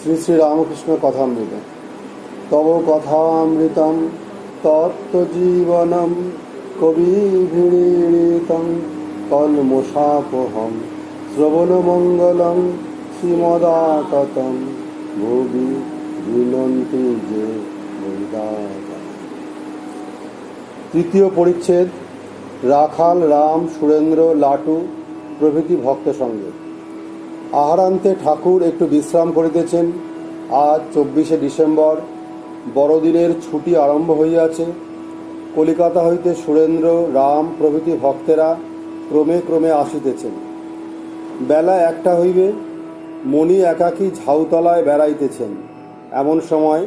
শ্রী শ্রী রামকৃষ্ণ কথামৃত। তব কথামৃতম তত্ত্বজীবনম কবিভিড়িতং কলমশাপহম শ্রবণমঙ্গলং শ্রীমদাততম ভুবি বিনন্তি যে বৈদাতা। তৃতীয় পরিচ্ছেদ। রাখাল, রাম, সুরেন্দ্র, লাটু প্রভৃতি ভক্ত সঙ্গে। আহারান্তে ঠাকুর একটু বিশ্রাম করিতেছেন। আজ 24শে ডিসেম্বর, বড়দিনের ছুটি আরম্ভ হইয়াছে। কলিকাতা হইতে সুরেন্দ্র, রাম প্রভৃতি ভক্তেরা ক্রমে ক্রমে আসিতেছেন। বেলা 1টা হইবে। মণি একাকী ঝাউতলায় বেড়াইতেছেন। এমন সময়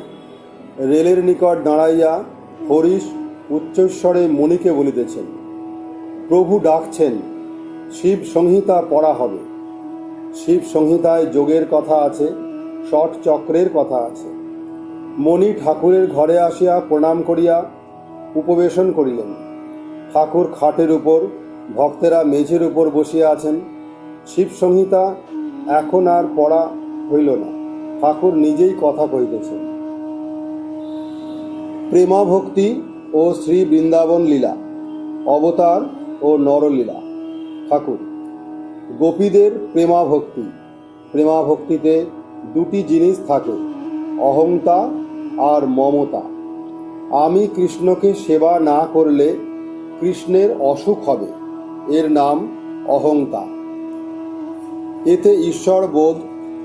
রেলের নিকট দাঁড়াইয়া হরিশ উচ্চস্বরে মণিকে বলিতেছেন, প্রভু ডাকছেন, শিব সংহিতা পড়া হবে। শিব সংহিতায় যোগের কথা আছে, ষট চক্রের কথা আছে। মণি ঠাকুরের ঘরে আসিয়া প্রণাম করিয়া উপবেশন করিলেন। ঠাকুর খাটের উপর, ভক্তেরা মেঝের উপর বসিয়া আছেন। শিব সংহিতা এখন আর পড়া হইল না, ঠাকুর নিজেই কথা কহিতেছেন। প্রেমাভক্তি ও শ্রী বৃন্দাবন লীলা, অবতার ও নরলীলা। ঠাকুর: গোপীদের প্রেমাভক্তি। প্রেমাভক্তিতে দুটি জিনিস থাকে, অহংতা আর মমতা। আমি কৃষ্ণকে সেবা না করলে কৃষ্ণের অসুখ হবে, এর নাম অহংতা। এতে ঈশ্বর বোধ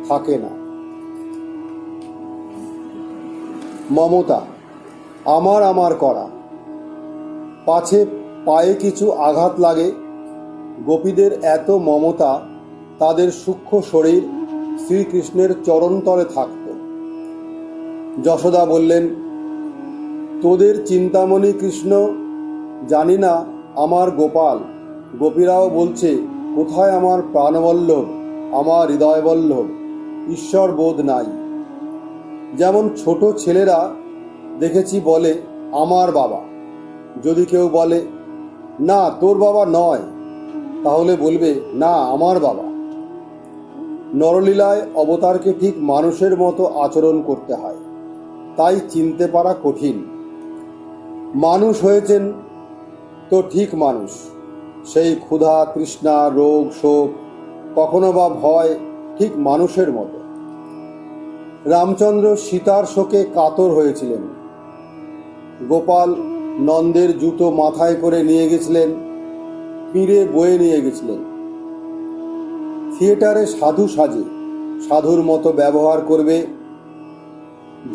থাকে না। মমতা, আমার আমার করা, পাছে পায়ে কিছু আঘাত লাগে। গোপীদের এত মমতা, তাদের সূক্ষ্ম শরীর শ্রীকৃষ্ণের চরণতলে থাকত। যশোদা বললেন, তোদের চিন্তামণি কৃষ্ণ, জানি না আমার গোপাল। গোপীরাও বলছে, কোথায় আমার প্রাণবল্লভ, আমার হৃদয়বল্লভ? ঈশ্বর বোধ নাই। যেমন ছোট ছেলেরা দেখেছি বলে, আমার বাবা। যদি কেউ বলে, না তোর বাবা নয়, তাহলে বলবে, না আমার বাবা। নরলীলায় অবতারকে ঠিক মানুষের মতো আচরণ করতে হয়, তাই চিনতে পারা কঠিন। মানুষ হয়েছেন তো ঠিক মানুষ, সেই ক্ষুধা, তৃষ্ণা, রোগ, শোক, কখনো বা ভয় ঠিক মানুষের মতো। রামচন্দ্র সীতার শোকে কাতর হয়েছিলেন। গোপাল নন্দের জুতো মাথায় করে নিয়ে গেছিলেন, পিঁড়ে বয়ে নিয়ে গেছিলেন। থিয়েটারে সাধু সাজে, সাধুর মতো ব্যবহার করবে।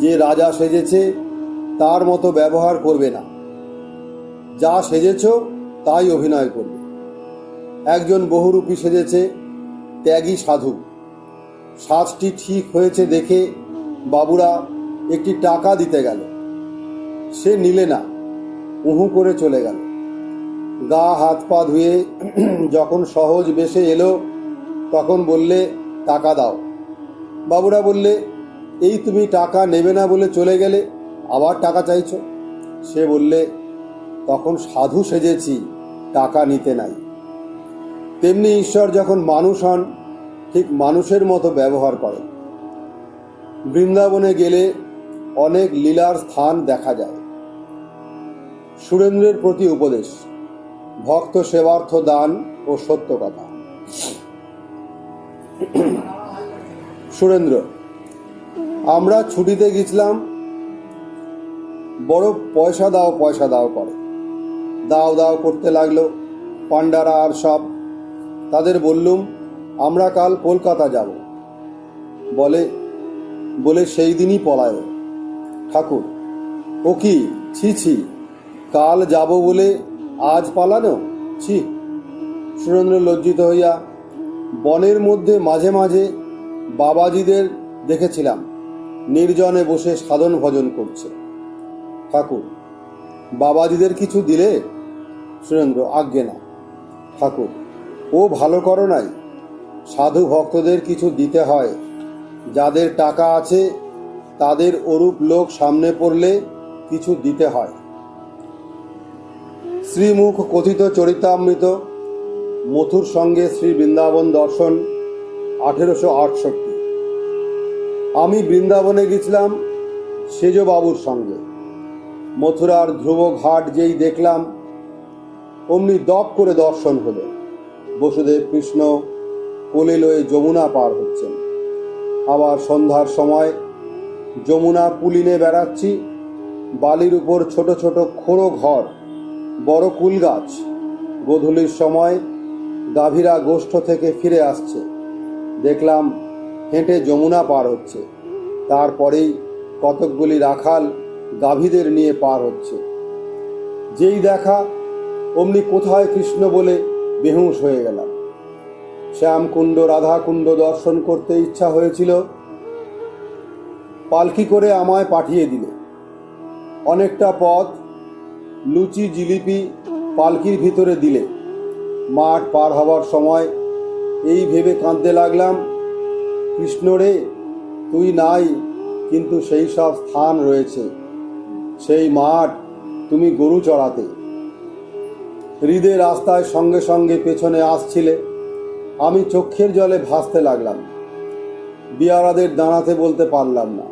যে রাজা সেজেছে তার মতো ব্যবহার করবে না, যা সেজেছ তাই অভিনয় করবে। একজন বহুরূপী সেজেছে, ত্যাগী সাধু। সাজটি ঠিক হয়েছে দেখে বাবুরা একটি টাকা দিতে গেল, সে নিলে না, উহু করে চলে গেল। গা হাত পা ধুয়ে যখন সহজ বেশে এলো, তখন বললে, টাকা দাও। বাবুরা বললে, এই তুমি টাকা নেবে না বলে চলে গেলে, আবার টাকা চাইছো? সে বললে, তখন সাধু সেজেছি, টাকা নিতে নাই। তেমনি ঈশ্বর যখন মানুষ হন, ঠিক মানুষের মতো ব্যবহার করেন। বৃন্দাবনে গেলে অনেক লীলার স্থান দেখা যায়। সুরেন্দ্রের প্রতি উপদেশ, ভক্ত সেবার্থ দান ও সত্য কথা। সুরেন্দ্র: আমরা ছুটিতে গেছিলাম, বড় পয়সা দাও পয়সা দাও করে। দাও দাও করতে লাগলো পাণ্ডারা আর সব। তাদের বললুম, আমরা কাল কলকাতা যাব। বলে সেই দিনই পলায়। ঠাকুর: ও কি, ছি ছি, কাল যাব বলে আজ পালানো, ছি। সুরেন্দ্র লজ্জিত হইয়া, বনের মধ্যে মাঝে মাঝে বাবাজিদের দেখেছিলাম, নির্জনে বসে সাধন ভজন করছে। ঠাকুর: বাবাজিদের কিছু দিলে? সুরেন্দ্র: আজ্ঞে না। ঠাকুর: ও ভালো করো নাই, সাধু ভক্তদের কিছু দিতে হয়। যাদের টাকা আছে তাদের ওরূপ লোক সামনে পড়লে কিছু দিতে হয়। শ্রীমুখ কথিত চরিতামৃত, মথুর সঙ্গে শ্রী বৃন্দাবন দর্শন, 1868। আমি বৃন্দাবনে গেছিলাম সেজবাবুর সঙ্গে। মথুরার ধ্রুব ঘাট যেই দেখলাম, অমনি দপ করে দর্শন হলো। বসুদেব কৃষ্ণ কোলে লয়ে যমুনা পার হচ্ছেন। আবার সন্ধ্যার সময় যমুনা পুলিনে বেড়াচ্ছি। বালির উপর ছোট ছোট খোড়ো ঘর, বড় কুল গাছ। গোধূলির সময় গাভীরা গোষ্ঠ থেকে ফিরে আসছে। দেখলাম হেঁটে যমুনা পার হচ্ছে। তারপরেই কতকগুলি রাখাল গাভীদের নিয়ে পার হচ্ছে। যেই দেখা, অমনি কোথায় কৃষ্ণ বলে বেহুঁশ হয়ে গেলাম। শ্যামকুণ্ড রাধাকুণ্ড দর্শন করতে ইচ্ছা হয়েছিল, পালকি করে আমায় পাঠিয়ে দিলে। অনেকটা পথ লুচি জিলিপি পালকির ভিতরে দিলে। মাঠ পার হবার সময় এই ভেবে কাঁদতে লাগলাম, কৃষ্ণ রে, তুই নাই, কিন্তু সেই সব স্থান রয়েছে। সেই মাঠ তুমি গরু চড়াতে। হৃদে রাস্তায় সঙ্গে সঙ্গে পেছনে আসছিলে। আমি চোখের জলে ভাসতে লাগলাম। বিয়ারাদের দাঁড়াতে বলতে পারলাম না।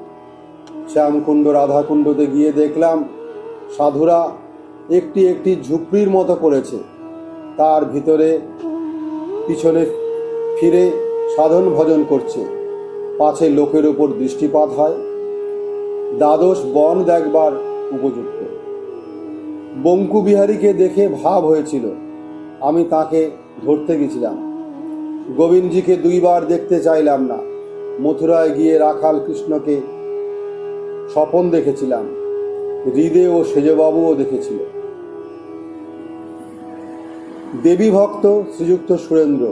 শ্যামকুণ্ড রাধাকুণ্ডতে গিয়ে দেখলাম সাধুরা একটি একটি ঝুপড়ির মতো করেছে। তার ভিতরে পিছনে ফিরে সাধন ভজন করছে, পাছে লোকের উপর দৃষ্টিপাত হয়। দ্বাদশ বন দেখবার উপযুক্ত। বঙ্কুবিহারীকে দেখে ভাব হয়েছিল, আমি তাকে ধরতে গেছিলাম। গোবিন্দজিকে দুইবার দেখতে চাইলাম না। মথুরায় গিয়ে রাখাল কৃষ্ণকে স্বপন দেখেছিলাম। হৃদে ও সেজবাবুও দেখেছিল। দেবী ভক্ত শ্রীযুক্ত সুরেন্দ্র,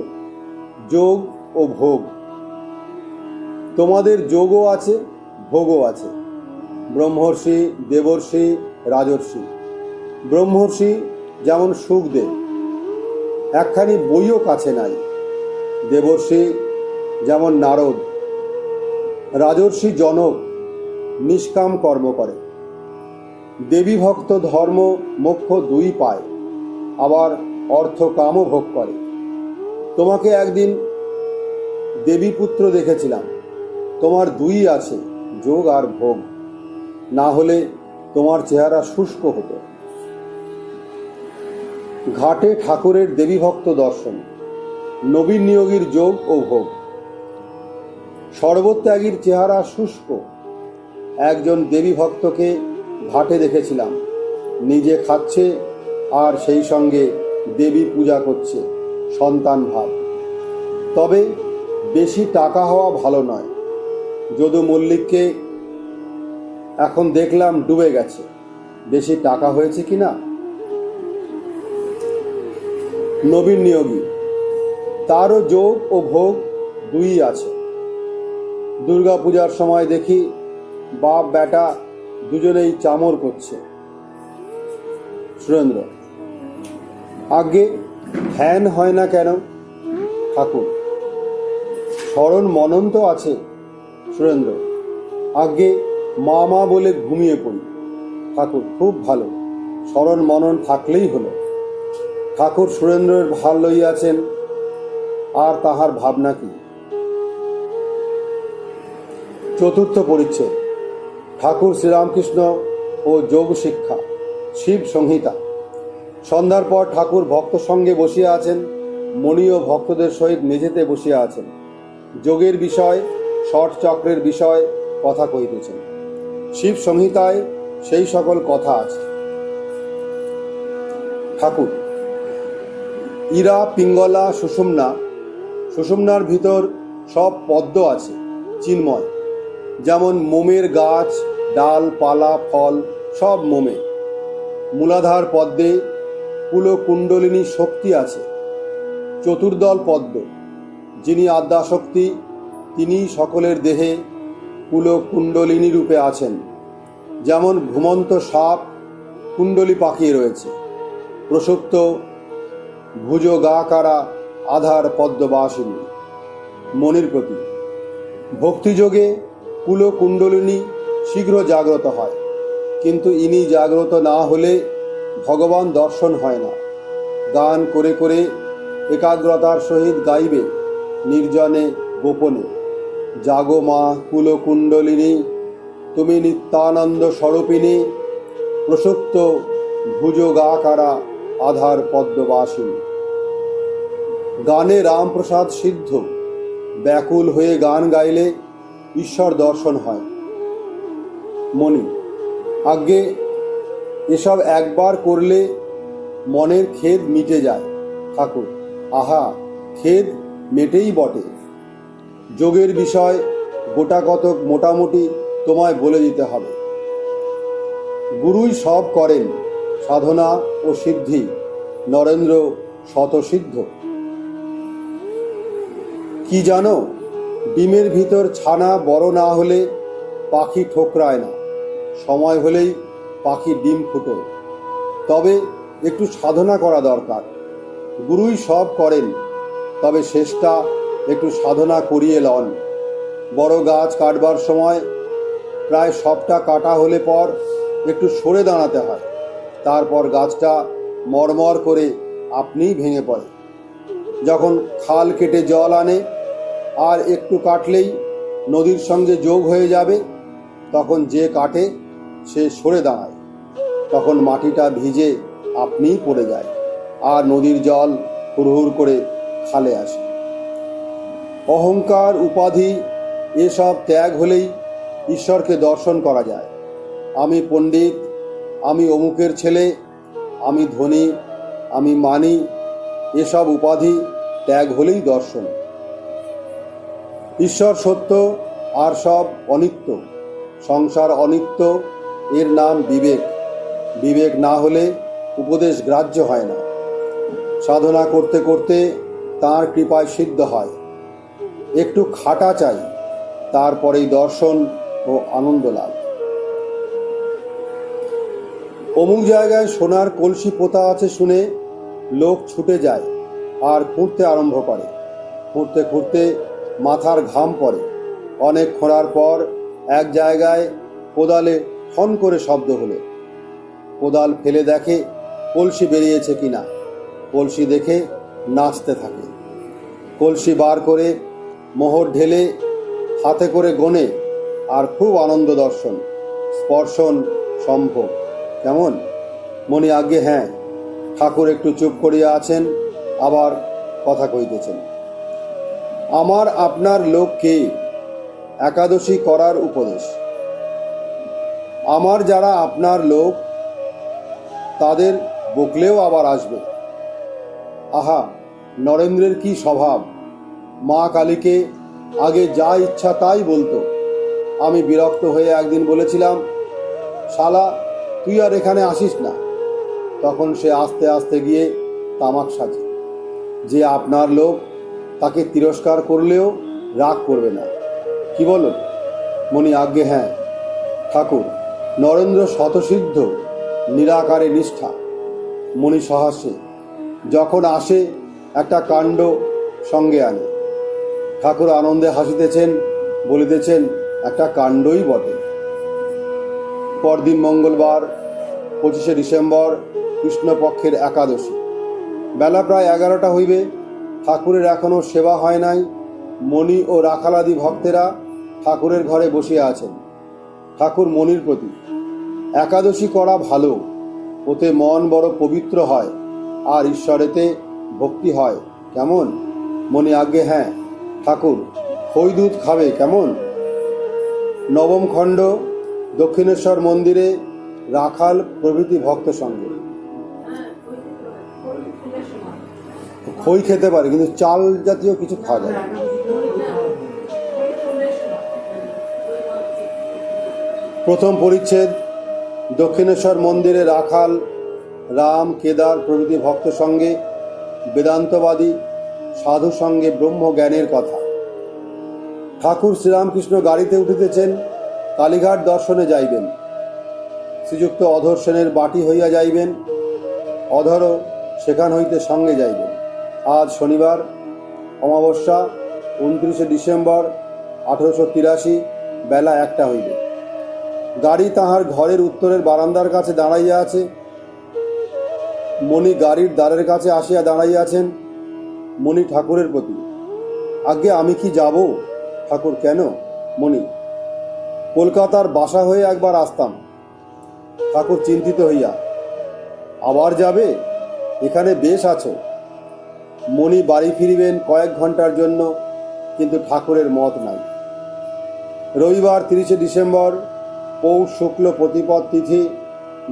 যোগ ও ভোগ। তোমাদের যোগও আছে, ভোগও আছে। ব্রহ্মর্ষি, দেবর্ষি, রাজর্ষি। ব্রহ্মর্ষি যেমন সুখদেব, একখানি বইও কাছে নাই। দেবর্ষি যেমন নারদ। রাজর্ষি জনক, নিষ্কাম কর্ম করে। দেবী ভক্ত ধর্ম মোক্ষ দুই পায়, আবার অর্থ কামও ভোগ করে। তোমাকে একদিন দেবীপুত্র দেখেছিলাম। তোমার দুই আছে, যোগ আর ভোগ। না হলে তোমার চেহারা শুষ্ক হতো। ঘাটে ঠাকুরের দেবীভক্ত দর্শন, নবীন নিয়োগীর যোগ ও ভোগ। সর্বত্যাগীর চেহারা শুষ্ক। একজন দেবী ভক্তকে ঘাটে দেখেছিলাম, নিজে খাচ্ছে আর সেই সঙ্গে দেবী পূজা করছে, সন্তান ভাব। তবে বেশি টাকা হওয়া ভালো নয়। যদু মল্লিককে এখন দেখলাম ডুবে গেছে। বেশি টাকা হয়েছে কিনা। নবীন নিয়োগী, তারও যোগ ও ভোগ দুই আছে। দুর্গা পূজার সময় দেখি বাপ বেটা দুজনেই চামর করছে। সুরেন্দ্র, আগে ধ্যান হয় না কেন? ঠাকুর, স্মরণ মনন তো আছে। সুরেন্দ্র, আগে মা মা বলে ঘুমিয়ে পড়ি। ঠাকুর, খুব ভালো, স্মরণ মনন থাকলেই হলো। ঠাকুর সুরেন্দ্রের ভার লইয়াছেন, আর তাহার ভাবনা কি? চতুর্থ পরিচ্ছেদ। ঠাকুর শ্রীরামকৃষ্ণ ও যোগ শিক্ষা, শিব সংহিতা। সন্ধ্যার পর ঠাকুর ভক্ত সঙ্গে বসিয়া আছেন। মণি ও ভক্তদের সহিত মেঝেতে বসিয়া আছেন। যোগের বিষয়, ষট চক্রের বিষয় কথা কহিতেছেন। শিব সংহিতায় সেই সকল কথা আছে। ঠাকুর, ইরা, পিঙ্গলা, সুষুম্না। সুষুম্নার ভিতর সব পদ্ম আছে, চিন্ময়। যেমন মোমের গাছ, ডাল, পালা, ফল সব মোমে। মূলাধার পদ্মে কুলকুণ্ডলিনী শক্তি আছে। চতুর্দল পদ্ম, যিনি আদ্যাশক্তি, তিনি সকলের দেহে কুলকুণ্ডলিনী রূপে আছেন। যেমন ঘুমন্ত সাপ কুণ্ডলী পাকিয়ে রয়েছে। প্রসুপ্ত ভুজ গাকারা আধার পদ্মবাসিনী। মনির প্রতি ভক্তিযোগে কুলকুণ্ডলিনী শীঘ্র জাগ্রত হয়, কিন্তু ইনি জাগ্রত না হলে ভগবান দর্শন হয় না। গান করে করে একাগ্রতার সহিত গাইবে, নির্জনে গোপনে। জাগো মা কুলকুণ্ডলিনী, তুমি নিত্যানন্দ স্বরূপিণী, প্রসক্ত ভুজগাকারা আধার পদ্মবাসিনী। গানে রামপ্রসাদ সিদ্ধ, ব্যাকুল হয়ে গান গাইলে ঈশ্বর দর্শন হয়। মণি: আজ্ঞে, এসব একবার করলে মনের খেদ মিটে যায়। ঠাকুর: আহা, খেদ মেটেই বটে। যোগের বিষয় গোটা কতক মোটামুটি তোমায় বলে দিতে হবে। গুরুই সব করেন, সাধনা ও সিদ্ধি নরেন্দ্র শতসিদ্ধ। কি জানো, ডিমের ভিতর ছানা বড় না হলে পাখি ঠোকরায় না, সময় হলেই পাখি ডিম ফুটোয়। তবে একটু সাধনা করা দরকার। গুরুই সব করেন, তবে শেষটা একটু সাধনা করিয়ে লন। বড় গাছ কাটবার সময় প্রায় সবটা কাটা হলে পর একটু সরে দাঁড়াতে হয়, তারপর গাছটা মরমর করে আপনিই ভেঙে পড়ে। যখন খাল কেটে জল আনে আর একটু কাটলেই নদীর সঙ্গে যোগ হয়ে যাবে, তখন যে কাটে সে সরে দাঁড়ায়, তখন মাটিটা ভিজে আপনিই পড়ে যায় আর নদীর জল হুড়হুড় করে খালে আসে। অহংকার, উপাধি এসব ত্যাগ হলেই ঈশ্বরকে দর্শন করা যায়। আমি পণ্ডিত, আমি অমুকের ছেলে, আমি ধনী, আমি মানি, এসব উপাধি ত্যাগ হলেই দর্শন। ঈশ্বর সত্য আর সব অনিত্য, সংসার অনিত্য, এর নাম বিবেক। বিবেক না হলে উপদেশ গ্রাহ্য হয় না। সাধনা করতে করতে তাঁর কৃপায় সিদ্ধ হয়। একটু খাটা চাই, তারপরেই দর্শন ও আনন্দ লাভ। অমুক জায়গায় সোনার কলসি পোতা আছে শুনে লোক ছুটে যায় আর খুঁড়তে আরম্ভ করে। খুঁড়তে খুঁড়তে মাথার ঘাম পড়ে। অনেক খোঁড়ার পর এক জায়গায় কোদালে ঠন করে শব্দ হলো। কোদাল ফেলে দেখে কলসি বেরিয়েছে কিনা। কলসি দেখে নাচতে থাকে। কলসি বার করে মোহর ঢেলে হাতে করে গোনে আর খুব আনন্দ দর্শন, স্পর্শন সম্ভব। কেমন? মণি: আজ্ঞে, হ্যাঁ। ঠাকুর একটু চুপ করিয়া আছেন, আবার কথা কইতেছেন। আমার আপনার লোক কে? একাদশী করার উপদেশ। আমার যারা আপনার লোক তাদের বকলেও আবার আসবে। আহা, নরেন্দ্রের কি স্বভাব! মা কালীকে আগে যা ইচ্ছা তাই বলতো। আমি বিরক্ত হয়ে একদিন বলেছিলাম, শালা তুই আর এখানে আসিস না। তখন সে আস্তে আস্তে গিয়ে তামাক সাজে। যে আপনার লোক তাকে তিরস্কার করলেও রাগ করবে না। কি বলো? মণি: আজ্ঞে, হ্যাঁ। ঠাকুর: নরেন্দ্র শতসিদ্ধ, নিরাকারে নিষ্ঠা। মণি সহাস্যে: যখন আসে একটা কাণ্ড সঙ্গে আনে। ঠাকুর আনন্দে হাসিতেছেন, বলিতেছেন, একটা কাণ্ডই বটে। পরদিন মঙ্গলবার, 25শে ডিসেম্বর, কৃষ্ণপক্ষের একাদশী। বেলা প্রায় 11টা হইবে। ঠাকুরের এখনও সেবা হয় নাই। মণি ও রাখালাদি ভক্তেরা ঠাকুরের ঘরে বসিয়া আছেন। ঠাকুর মণির প্রতি: একাদশী করা ভালো, ওতে মন বড় পবিত্র হয় আর ঈশ্বরেতে ভক্তি হয়। কেমন? মণি: আজ্ঞে, হ্যাঁ। ঠাকুর: খই দুধ খাবে কেমন? নবম খণ্ড, দক্ষিণেশ্বর মন্দিরে রাখাল প্রভৃতি ভক্ত সঙ্গে। খই খেতে পারে, কিন্তু চাল জাতীয় কিছু খাওয়া যায়। প্রথম পরিচ্ছেদ। দক্ষিণেশ্বর মন্দিরে রাখাল, রাম, কেদার প্রভৃতি ভক্ত সঙ্গে বেদান্তবাদী সাধু সঙ্গে ব্রহ্মজ্ঞানের কথা। ঠাকুর শ্রীরামকৃষ্ণ গাড়িতে উঠিতেছেন, কালীঘাট দর্শনে যাইবেন। শ্রীযুক্ত অধর সেনের বাটি হইয়া যাইবেন। অধরও সেখান হইতে সঙ্গে যাইবেন। আজ শনিবার, অমাবস্যা, 29শে ডিসেম্বর 1883, বেলা 1টা হইবে। গাড়ি তাহার ঘরের উত্তরের বারান্দার কাছে দাঁড়াইয়া আছে। মণি গাড়ির দ্বারের কাছে আসিয়া দাঁড়াইয়া আছেন। মণি ঠাকুরের প্রতি: আজ্ঞে, আমি কি যাব? ঠাকুর কেন? মণি, কলকাতার বাসা হয়ে একবার আসতাম। ঠাকুর চিন্তিত হইয়া, আবার যাবে? এখানে বেশ আছো। মণি বাড়ি ফিরিবেন কয়েক ঘন্টার জন্য, কিন্তু ঠাকুরের মত নাই। রবিবার 30শে ডিসেম্বর, পৌষ শুক্ল প্রতিপদ তিথি,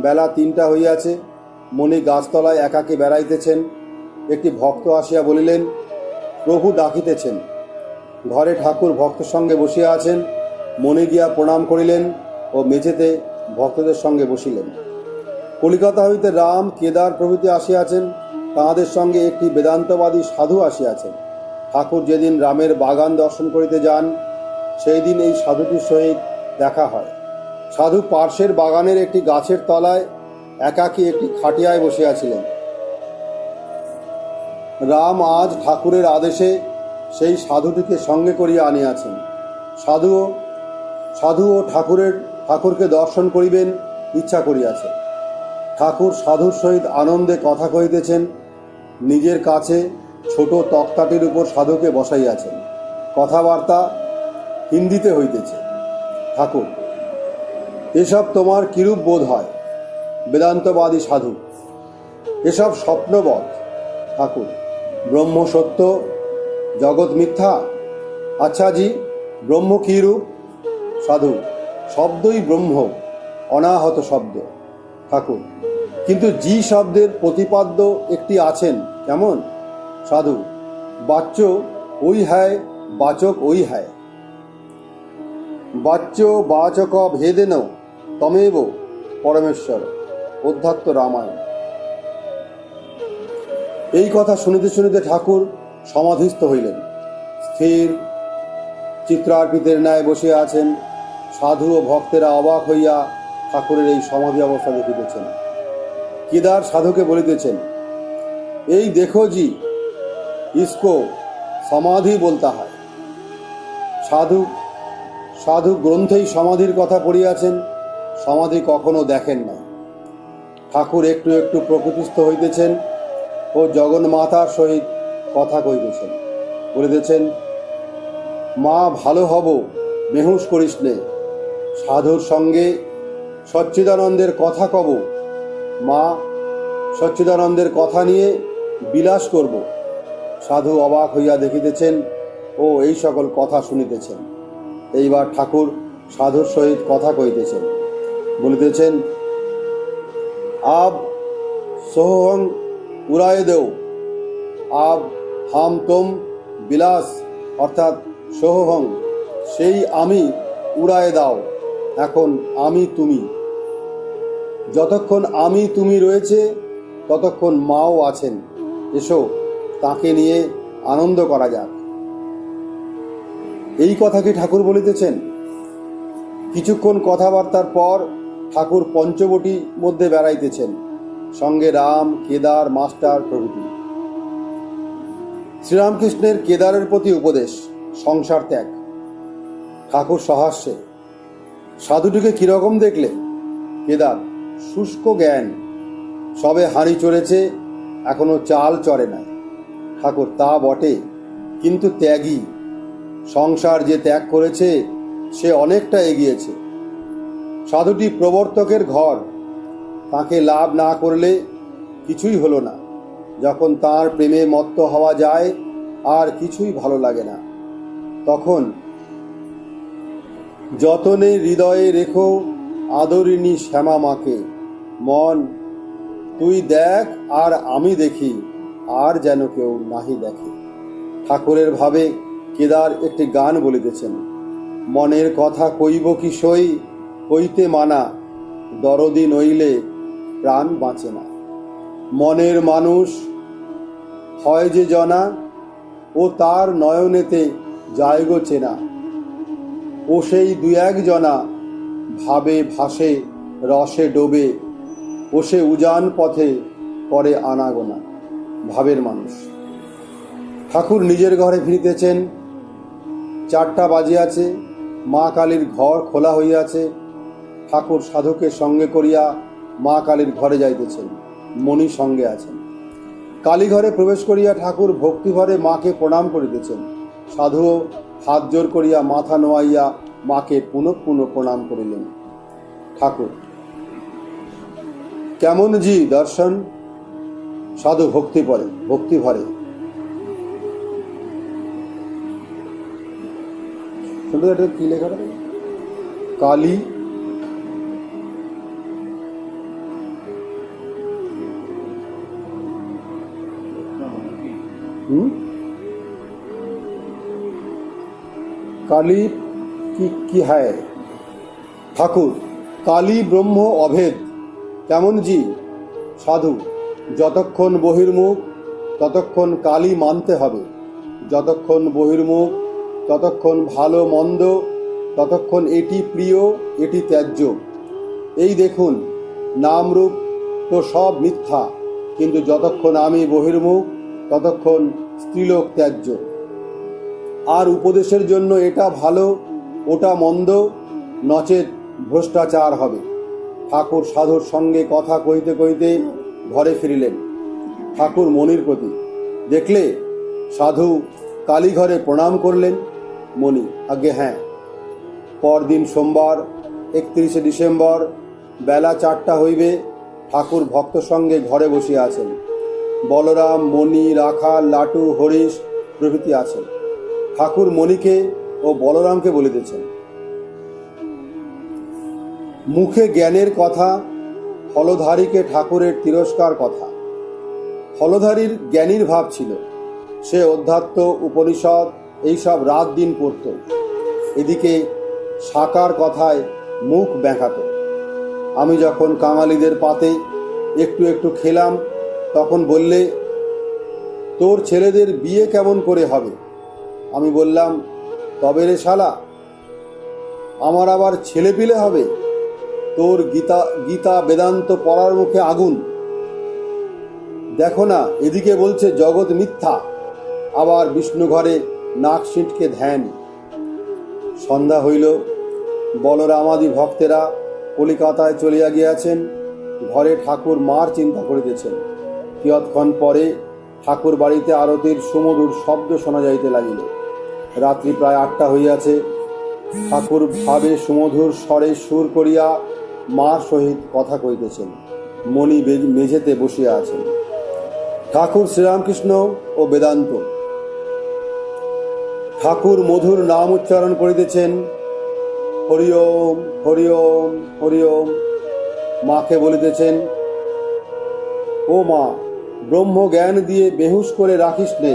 বেলা 3টা হইয়াছে। মণি গাছতলায় একাকী বেড়াইতেছেন। একটি ভক্ত আসিয়া বলিলেন, প্রভু ডাকিতেছেন। ঘরে ঠাকুর ভক্তের সঙ্গে বসিয়া আছেন। মণি গিয়া প্রণাম করিলেন ও মেঝেতে ভক্তদের সঙ্গে বসিলেন। কলিকাতা হইতে রাম, কেদার প্রভৃতি আসিয়াছেন। তাঁহাদের সঙ্গে একটি বেদান্তবাদী সাধু আসিয়াছেন। ঠাকুর যেদিন রামের বাগান দর্শন করিতে যান, সেই দিন এই সাধুটির সহিত দেখা হয়। সাধু পার্শ্বের বাগানের একটি গাছের তলায় একাকী একটি খাটিয়ায় বসিয়াছিলেন। রাম আজ ঠাকুরের আদেশে সেই সাধুটিকে সঙ্গে করিয়া আনিয়াছেন। সাধুও ঠাকুরকে দর্শন করিবেন ইচ্ছা করিয়াছেন। ঠাকুর সাধুর সহিত আনন্দে কথা কহিতেছেন। নিজের কাছে ছোট তক্তাটির উপর সাধুকে বসাইয়াছেন। কথাবার্তা হিন্দিতে হইতেছে। ঠাকুর, এসব তোমার কিরূপ বোধ হয়? বেদান্তবাদী সাধু, এসব স্বপ্নবৎ। ঠাকুর, ব্রহ্ম সত্য, জগৎ মিথ্যা। আচ্ছা জি, ব্রহ্ম কিরূপ? সাধু, শব্দই ব্রহ্ম, অনাহত শব্দ। ঠাকুর, কিন্তু জি শব্দের প্রতিপাদ্য একটি আছেন, কেমন? সাধু, বাচ্য ওই হ্যায়, বাচক ওই হ্যায়। বাচ্য বাচক ভেদেন তমেব পরমেশ্বর। অধ্যাত্ম রামায়ণ। এই কথা শুনিতে শুনিতে ঠাকুর সমাধিস্থ হইলেন। স্থির চিত্রার্পিতের ন্যায় বসিয়া আছেন। সাধু ও ভক্তেরা অবাক হইয়া ঠাকুরের এই সমাধি অবস্থা দেখিতেছেন। কেদার সাধুকে বলিতেছেন, এই দেখো জি, ইসকো সমাধি বলতা হয়। সাধু গ্রন্থেই সমাধির কথা পড়িয়াছেন, সমাধি কখনো দেখেন নাই। ঠাকুর একটু একটু প্রকৃতিস্থ হইতেছেন ও জগন্মাতার সহিত কথা কইতেছেন। বলিতেছেন, মা ভালো হব, বেহুশ করিস নে। সাধুর সঙ্গে সচ্চিদানন্দের কথা কব। মা, সচ্চিদানন্দের কথা নিয়ে বিলাস করব। সাধু অবাক হইয়া দেখিতেছেন ও এই সকল কথা শুনিতেছেন। এইবার ঠাকুর সাধুর সহিত কথা কইতেছেন। বলিতেছেন, আব সোহং উড়ায় দেও, আব হাম তোম বিলাস, অর্থাৎ সোহং সেই আমি, উড়ায় দাও এখন আমি তুমি। যতক্ষণ আমি তুমি রয়েছে ততক্ষণ মাও আছেন। এসো, তাকে নিয়ে আনন্দ করা যাক। এই কথাকে ঠাকুর বলিতেছেন। কিছুক্ষণ কথাবার্তার পর ঠাকুর পঞ্চবটী মধ্যে বেড়াইতেছেন, সঙ্গে রাম, কেদার, মাস্টার প্রভৃতি। শ্রীরামকৃষ্ণের কেদারের প্রতি উপদেশ, সংসার ত্যাগ। ঠাকুর সহাস্যে, সাধুটিকে কিরকম দেখলে? কেদার, শুষ্ক জ্ঞান, সবে হাঁড়ি চড়েছে, এখনো চাল চড়ে নাই। ঠাকুর, তা বটে, কিন্তু ত্যাগী। সংসার যে ত্যাগ করেছে সে অনেকটা এগিয়েছে। সাধুটি প্রবর্তকের ঘর, তাকে লাভ না করলে কিছুই হলো না। যখন তার প্রেমে মত্ত হওয়া যায় আর কিছুই ভালো লাগে না, তখন যতনে হৃদয়ে রেখো আদরিণী শ্যামা মাকে। মন, তুই দেখ আর আমি দেখি, আর যেন কেউ নাহি দেখে। ঠাকুরের ভাবে কেদার একটি গান বলিতেছেন। মনের কথা কইব কি সই, কইতে মানা, দরদি নইলে প্রাণ বাঁচে না। মনের মানুষ হয় যে জনা, ও তার নয়নেতে যায়গো চেনা। ও সেই দু এক জনা ভাবে ভাসে, রসে ডোবে, ও সে উজান পথে করে আনাগোনা। ভাবের মানুষ। ঠাকুর নিজের ঘরে ফিরিতেছেন। 4টা বাজিয়াছে। মা কালীর ঘর খোলা হইয়াছে। ঠাকুর সাধুকে সঙ্গে করিয়া মা কালীর ঘরে যাইতেছেন। মণি সঙ্গে আছেন। কালীঘরে প্রবেশ করিয়া ঠাকুর ভক্তিভরে মাকে প্রণাম করিতেছেন। সাধুও হাত জোর করিয়া মাথা নোয়াইয়া মাকে পুনঃ পুনঃ প্রণাম করিলেন। ঠাকুর: কেমন জি দর্শন? সাধু ভক্তি ভরে এটা কি লেখা? কালী কালী কি হ্যায়? ঠাকুর: কালী ব্রহ্ম অভেদ। কেমন জি? সাধু: যতক্ষণ বহির্মুখ ততক্ষণ কালী মানতে হবে, যতক্ষণ বহির্মুখ ততক্ষণ ভালো মন্দ, ততক্ষণ এটি প্রিয় এটি ত্যায্য। এই দেখুন, নামরূপ তো সব মিথ্যা, কিন্তু যতক্ষণ আমি বহির্মুখ ততক্ষণ স্ত্রীলোক ত্যায্য। আর উপদেশের জন্য এটা ভালো ওটা মন্দ, নচেত ভ্রষ্টাচার হবে। ঠাকুর সাধুর সঙ্গে কথা কইতে কইতে ঘরে ফিরিলেন। ঠাকুর মণির প্রতি: দেখলে, সাধু কালীঘরে প্রণাম করলেন। মণি: আজ্ঞে হ্যাঁ। পরদিন সোমবার 31শে ডিসেম্বর বেলা 4টা হইবে। ঠাকুর ভক্ত সঙ্গে ঘরে বসিয়া আছেন। বলরাম, মণি, রাখাল, লাটু, হরিশ প্রভৃতি আছেন। ঠাকুর মণিকে ও বলরামকে বলিতেছেন। মুখে জ্ঞানের কথা, হলধারীকে ঠাকুরের তিরস্কার কথা। হলধারীর জ্ঞানীর ভাব ছিল, সে অধ্যাত্ম উপনিষদ এইসব রাত দিন পড়ত। এদিকে সাকার কথায় মুখ বেঁকাত। আমি যখন কাঙালিদের পাতে একটু একটু খেলাম, তখন বললে, তোর ছেলেদের বিয়ে কেমন করে হবে? আমি বললাম, তবে রে শালা, আমার আবার ছেলে পিলে হবে? তোর গীতা বেদান্ত পড়ার মুখে আগুন। দেখো না, এদিকে বলছে জগৎ মিথ্যা, আবার বিষ্ণু ঘরে নাক সিঁটকে ধ্যান। সন্ধ্যা হইল। বলরামাদি ভক্তেরা কলিকাতায় চলিয়া গিয়াছেন। ঘরে ঠাকুর মার চিন্তা করিতেছেন। কিয়ৎক্ষণ পরে ঠাকুর বাড়িতে আরতির সুমধুর শব্দ শোনা যাইতে লাগিল। রাত্রি প্রায় 8টা হইয়াছে। ঠাকুর ভাবে সুমধুর স্বরে সুর করিয়া মার সহিত কথা কইতেছেন। মণি মেঝেতে বসিয়া আছেন। ঠাকুর শ্রীরামকৃষ্ণ ও বেদান্ত। ঠাকুর মধুর নাম উচ্চারণ করিতেছেন, হরি ওম হরি ওম হরি ওম। মাকে বলিতেছেন, ও মা, ব্রহ্মজ্ঞান দিয়ে বেহুশ করে রাখিস নে।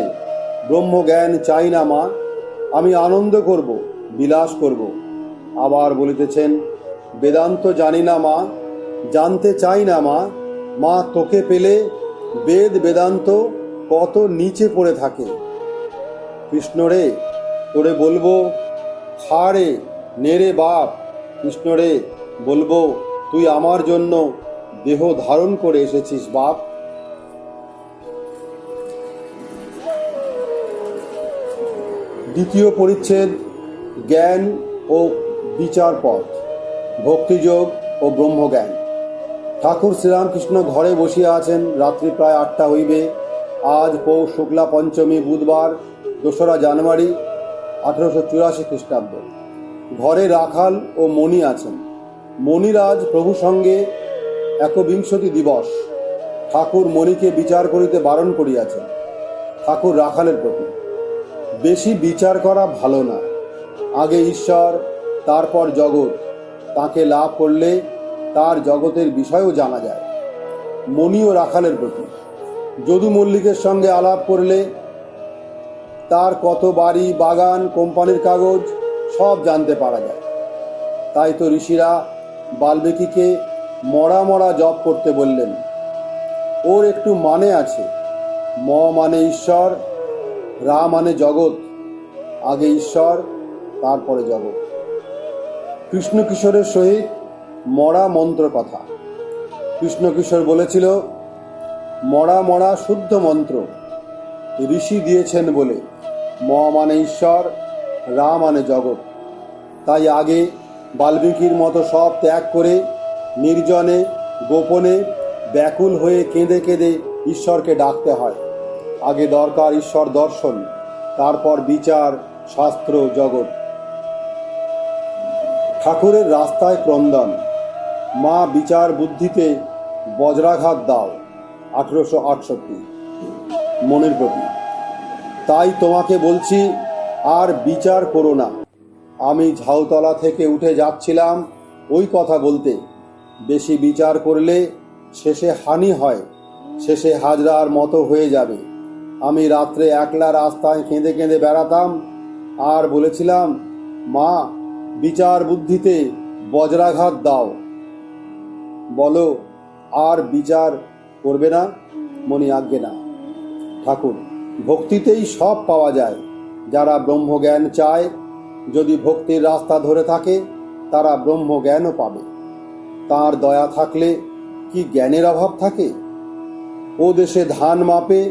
ব্রহ্মজ্ঞান চাই না মা, আমি আনন্দ করব, বিলাস করব। আবার বলিতেছেন, বেদান্ত জানি না মা, জানতে চাই না মা। মা, তোকে পেলে বেদ বেদান্ত কত নিচে পড়ে থাকে। কৃষ্ণরে, তোরে বলবো, খারে নেরে বাপ। কৃষ্ণরে বলবো, তুই আমার জন্য দেহ ধারণ করে এসেছিস বাপ। দ্বিতীয় পরিচ্ছেদ, জ্ঞান ও বিচার পথ, ভক্তিযোগ ও ব্রহ্মজ্ঞান। ঠাকুর শ্রীরামকৃষ্ণ ঘরে বসিয়া আছেন। রাত্রি প্রায় 8টা হইবে। আজ পৌষ শুক্লা পঞ্চমী, বুধবার 2রা জানুয়ারি 1884 খ্রিস্টাব্দ। ঘরে রাখাল ও মণি আছেন। মণির আজ প্রভু সঙ্গে একবিংশতি দিবস। ঠাকুর মণিকে বিচার করিতে বারণ করিয়াছেন। ঠাকুর রাখালের প্রতি: বেশি বিচার করা ভালো না। আগে ঈশ্বর, তারপর জগৎ। তাকে লাভ করলে তার জগতের বিষয়ও জানা যায়। মণি ও রাখালের প্রতি: যদু মল্লিকের সঙ্গে আলাপ করলে তার কত বাড়ি, বাগান, কোম্পানির কাগজ সব জানতে পারা যায়। তাই তো ঋষিরা বাল্মীকিকে মরা মরা জপ করতে বললেন। ওর একটু মানে আছে। ম মানে ঈশ্বর, রা মানে জগৎ। আগে ঈশ্বর, তারপরে জগৎ। কৃষ্ণ কিশোরের সহিত মরা মন্ত্র কথা। কৃষ্ণ কিশোর বলেছিল, মরা মরা শুদ্ধ মন্ত্র, ঋষি দিয়েছেন বলে। ম মানে ঈশ্বর, রা মানে জগৎ। তাই আগে বাল্মীকির মতো সব ত্যাগ করে নির্জনে গোপনে ব্যাকুল হয়ে কেঁদে কেঁদে ঈশ্বরকে ডাকতে হয়। আগে দরকার ঈশ্বর দর্শন, তারপর বিচার, শাস্ত্র জগৎ। ঠাকুরের রাস্তায় ক্রন্দন, মা বিচার বুদ্ধিতে বজ্রাঘাত দাও, 1868। মনের প্রতি, তাই তোমাকে বলছি আর বিচার করো না। আমি ঝাউতলা থেকে উঠে যাচ্ছিলাম ওই কথা বলতে। বেশি বিচার করলে শেষে হানি হয়, শেষে হাজরার মতো হয়ে যাবে। আমি রাত্রে একলা রাস্তায় কেঁদে কেঁদে বেড়াতাম আর বলেছিলাম, মা বিচার বুদ্ধিতে বজ্রাঘাত দাও। বলো আর বিচার করবে না? মনি, আজ্ঞে না। ঠাকুর, ভক্তিতেই সব পাওয়া যায়। যারা ব্রহ্মজ্ঞান চায়, যদি ভক্তির রাস্তা ধরে থাকে, তারা ব্রহ্মজ্ঞানও পাবে। তার দয়া থাকলে কি জ্ঞানের অভাব থাকে? ও দেশে ধান মাপে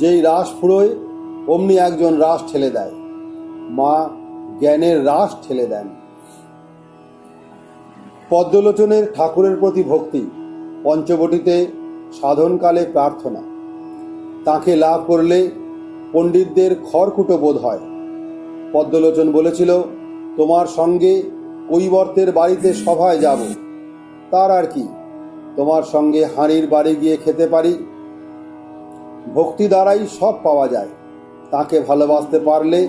যেই রাস ফুরোয়, অমনি একজন রাস ঠেলে দেয়। মা জ্ঞানের রাস ঠেলে দেন। পদ্মলোচনের ঠাকুরের প্রতি ভক্তি, পঞ্চবটিতে সাধনকালে প্রার্থনা। তাকে লাভ করলে পণ্ডিতদের খড়কুটো বোধ হয়। পদ্মলোচন বলেছিল, তোমার সঙ্গে কৈবর্তের বাড়িতে সভায় যাব। তার আর কি, তোমার সঙ্গে হাঁড়ির বাড়ি গিয়ে খেতে পারি। ভক্তি দ্বারাই সব পাওয়া যায়। তাকে ভালোবাসতে পারলে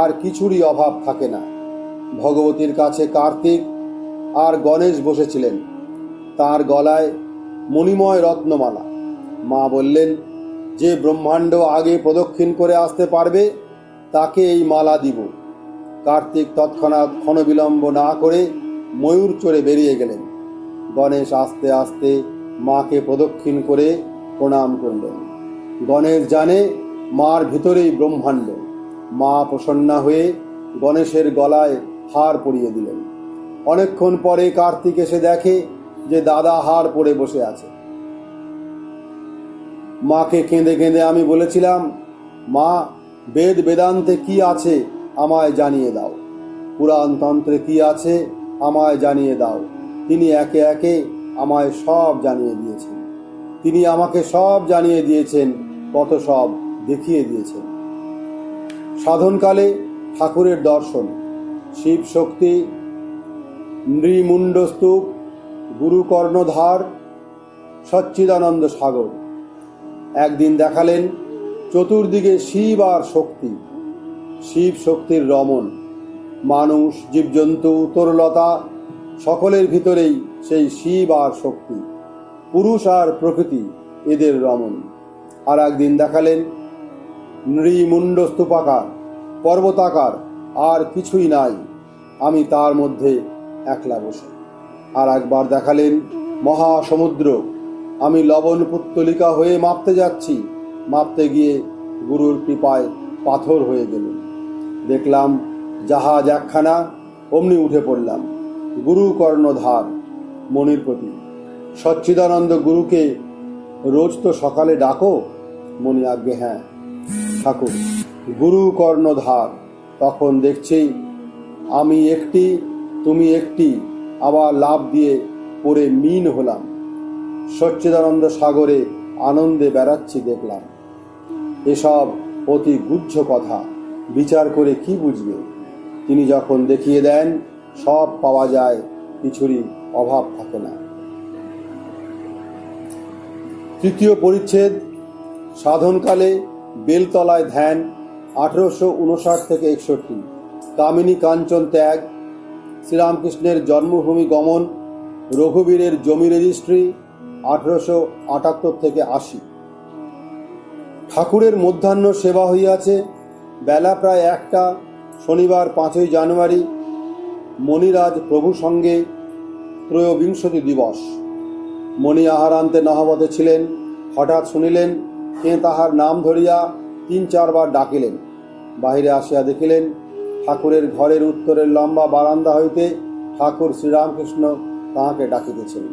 আর কিছুরই অভাব থাকে না। ভগবতীর কাছে কার্তিক আর গণেশ বসেছিলেন। তার গলায় মণিময় রত্নমালা। মা বললেন, যে ব্রহ্মাণ্ড আগে প্রদক্ষিণ করে আসতে পারবে তাকে এই মালা দিব। কার্তিক তৎক্ষণাৎ ক্ষণবিলম্ব না করে ময়ূর চড়ে বেরিয়ে গেলেন। গণেশ আস্তে আস্তে মাকে প্রদক্ষিণ করে প্রণাম করলেন। গণেশ জানে মার ভিতরেই ব্রহ্মাণ্ড। মা প্রসন্না হয়ে গণেশের গলায় হার পরিয়ে দিলেন। অনেকক্ষণ পরে কার্তিক এসে দেখে যে দাদা হার পরে বসে আছে। মাকে কেঁদে কেঁদে আমি বলেছিলাম, মা বেদ বেদান্তে কি আছে আমায় জানিয়ে দাও, পুরাণতন্ত্রে কি আছে আমায় জানিয়ে দাও। তিনি একে একে আমায় সব জানিয়ে দিয়েছেন। তিনি আমাকে সব জানিয়ে দিয়েছেন, কত সব দেখিয়ে দিয়েছেন। সাধনকালে ঠাকুরের দর্শন, শিব শক্তি, নৃমুণ্ডস্তূপ, গুরু কর্ণধার, সচ্চিদানন্দ সাগর। একদিন দেখালেন চতুর্দিকে শিব আর শক্তি, শিব শক্তির রমণ। মানুষ, জীবজন্তু, তরুলতা সকলের ভিতরেই সেই শিব আর শক্তি, পুরুষ আর প্রকৃতি, এদের রমণ। আর একদিন দেখালেন নৃমুণ্ড স্তূপাকার, পর্বতাকার, আর কিছুই নাই, আমি তার মধ্যে একলা বসে। আর একবার দেখালেন মহাসমুদ্র, আমি লবণ পুত্তলিকা হয়ে মাপতে যাচ্ছি। মাপতে গিয়ে গুরুর কৃপায় পাথর হয়ে গেল। দেখলাম জাহাজ একখানা, অমনি উঠে পড়লাম। গুরু কর্ণধার। মনির প্রতি, সচ্চিদানন্দ গুরুকে রোজ তো সকালে ডাকো? মনি, আজ্ঞে হ্যাঁ। ঠাকুর, গুরু কর্ণধার। তখন দেখছি আমি একটি, তুমি একটি, আবার লাভ দিয়ে পড়ে মিন হলাম। সচ্চিদানন্দ সাগরে আনন্দে বেড়াচ্ছি দেখলাম। এসব অতি গুহ্য কথা, বিচার করে কি বুঝবে? তিনি যখন দেখিয়ে দেন সব পাওয়া যায়, কিছুরই অভাব থাকে না। তৃতীয় পরিচ্ছেদ, সাধনকালে বেলতলায় ধ্যান, 1859 থেকে 61। কামিনী কাঞ্চন ত্যাগ, শ্রীরামকৃষ্ণের জন্মভূমি গমন, রঘুবীরের জমি রেজিস্ট্রি, 1878 থেকে 80। ঠাকুরের মধ্যাহ্ন সেবা হইয়াছে। বেলা প্রায় 1টা। শনিবার 5ই জানুয়ারি। মণিরাজ প্রভু সঙ্গে ত্রয়োবিংশতি দিবস। মণি আহারান্তে নহবতে ছিলেন। হঠাৎ শুনিলেন কে তাহার নাম ধরিয়া 3-4 বার ডাকিলেন। বাহিরে আসিয়া দেখিলেন ঠাকুরের ঘরের উত্তরের লম্বা বারান্দা হইতে ঠাকুর শ্রীরামকৃষ্ণ তাহাকে ডাকিতেছেন।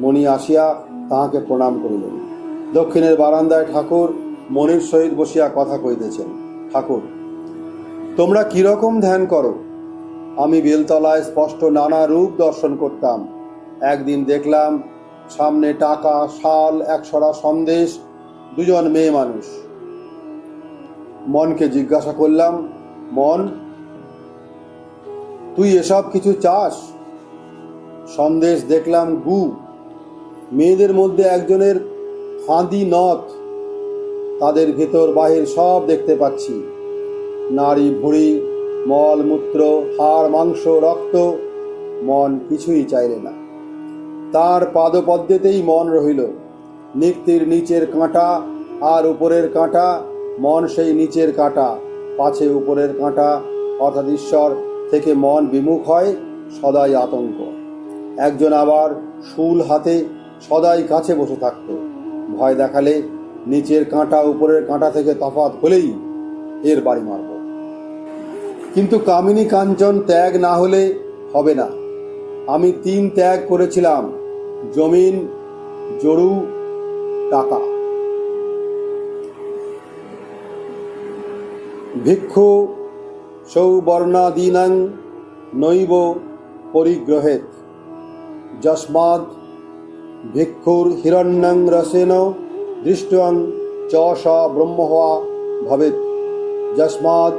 মণি আসিয়া তাহাকে প্রণাম করিলেন। দক্ষিণের বারান্দায় ঠাকুর মণির সহিত বসিয়া কথা কইতেছেন। ঠাকুর, তোমরা কিরকম ধ্যান করো? আমি বেলতলায় স্পষ্ট নানা রূপ দর্শন করতাম। একদিন দেখলাম সামনে টাকা, শাল, একশরা সন্দেশ, 2 মেয়ে মানুষ। মনকে জিজ্ঞাসা করলাম, মন, তুই এসব কিছু চাস? সন্দেশ দেখলাম গু, মেয়েদের মধ্যে একজনের ফাঁদি নথ, তাদের ভেতর বাহির সব দেখতে পাচ্ছি, নারী ভুঁড়ি, মল মূত্র, হাড় মাংস রক্ত। মন কিছুই চাইলে না, তার পাদপদ্মেতেই মন রহিল। নিক্তির নিচের কাঁটা আর উপরের কাঁটা, মন সেই নিচের কাঁটা, পাছে উপরের কাঁটা, অর্থাৎ ঈশ্বর থেকে মন বিমুখ হয়, সদাই আতঙ্ক। একজন আবার শুল হাতে সদাই কাছে বসে থাকত, ভয় দেখালে নিচের কাঁটা উপরের কাঁটা থেকে তফাৎ হলেই এর বাড়ি মারব। কিন্তু কামিনী কাঞ্চন ত্যাগ না হলে হবে না। আমি 3 ত্যাগ করেছিলাম, জমিন, জরু, টাকা। ভিক্ষু সৌবর্ণাদীনাং নৈব পরিগ্রহেত, যস্মাদ ভিক্ষুর হিরণ্যং রসেন দৃষ্টং চ স ব্রহ্মহা ভবেত। যস্মাদ